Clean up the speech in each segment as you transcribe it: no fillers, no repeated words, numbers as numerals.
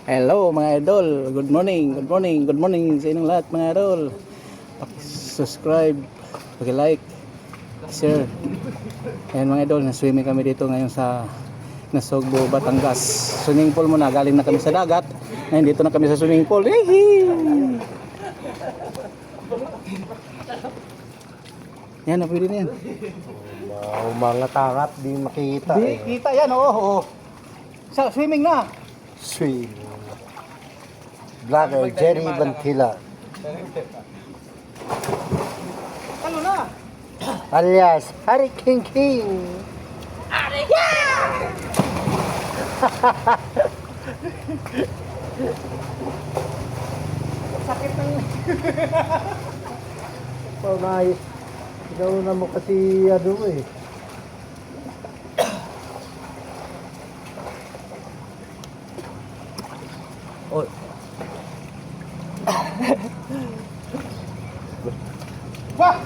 Hello mga idol, good morning, good morning, good morning sa inyong lahat mga idol. Paki-subscribe, paki-like, share. Ayan mga idol, na-swimming kami dito ngayon sa Nasugbo, Batangas. Swimming pool muna, galing na kami sa dagat. Ngayon dito na kami sa swimming pool. Yan, pwede na yan. Mga tangat, di makita. Di, kita yan, oo. Sa swimming na. Swim. Vlogger Jerry Bantila. Ano na? Alias Hari King King. Sakit ng... Pamayos. Ikaw na mo kasi ano eh. Oh. Wah!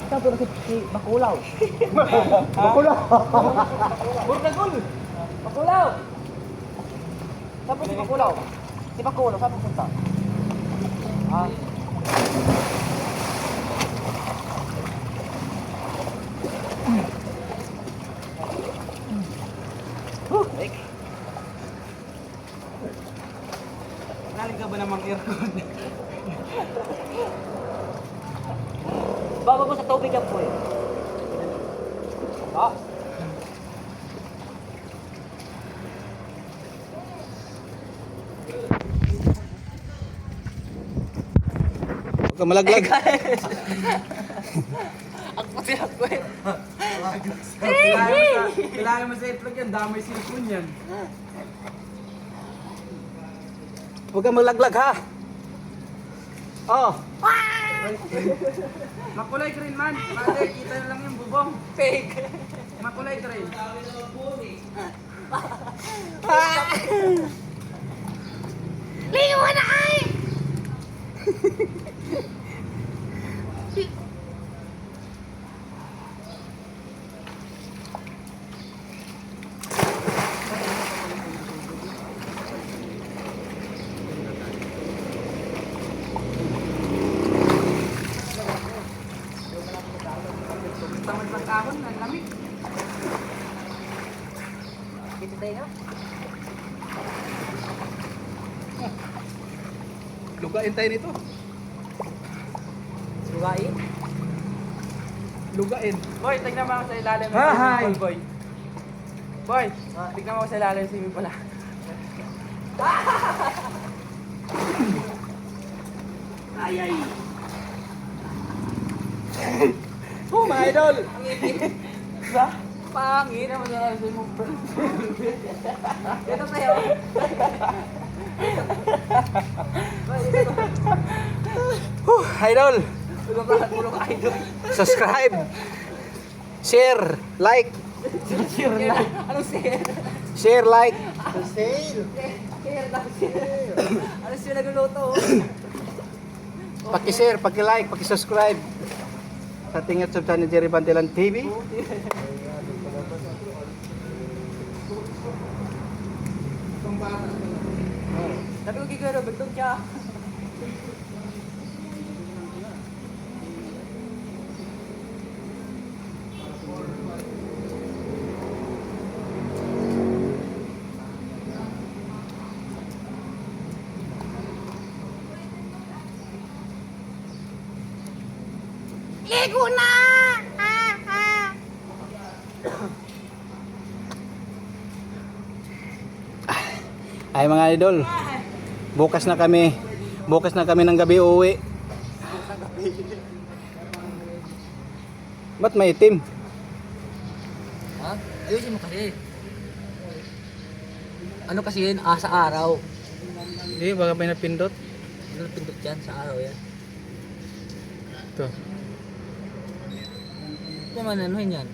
Sabi na si Bakulaw. Bakulaw! Burdagol! Bakulaw! Sabi si Bakulaw. Si Bakulaw, saan pupunta? Ah. Naling ka ba namang aircon? Baba mo sa tubig yan po eh. Ah. Huwag ka malaglag. Ako ko eh. Kailangan mo sa itlog yan, damay silikon yan. Huwag ka malaglag ha. Oh. Makulay green man. Mali, kita na lang yung bubong. Fake. Makulay green. Lingo na ay! Tamad ng kahon, ang lamig. Dito tayo na. Lugain tayo nito. Lugain. Lugain. Boy, tignan mo ako sa ilalim ng Hi! swimming pool, boy. Boy, tignan mo ako sa ilalim ng swimming pool. Ay, ay. Oh, mga idol. Diba? Pangin naman na lang swimming pool. Dito tayo. Idol. Lugahan mo ng idol. Subscribe. Share. Like. Anong share? Share, like. Sale! Share daw share. Ano siya nagluluto? Paki-share, paki-like, paki-subscribe sa ating YouTube channel Jerry Bantilan TV. Sabi ko kikero, bagtog siya. Ligo na! Ay mga idol. Bukas na kami. Bukas na kami ng gabi uuwi. Ba't may itim? Ha? Ayusin mo kasi. Ano kasi yun? Sa araw. Hindi, baka may napindot. Ano pindot yan? Sa araw yan. Ito. Ito naman, ano yan?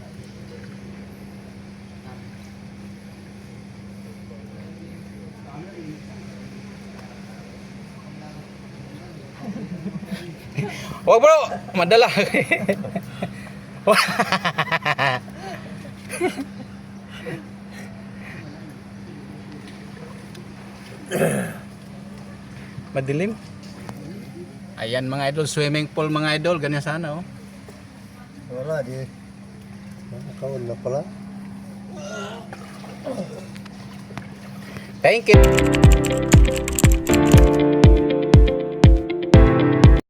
Wag bro, madala. Madilim. Ayan mga idol, swimming pool mga idol, ganyan sana oh. Wala, di. Nakakaon na pala. Thank you.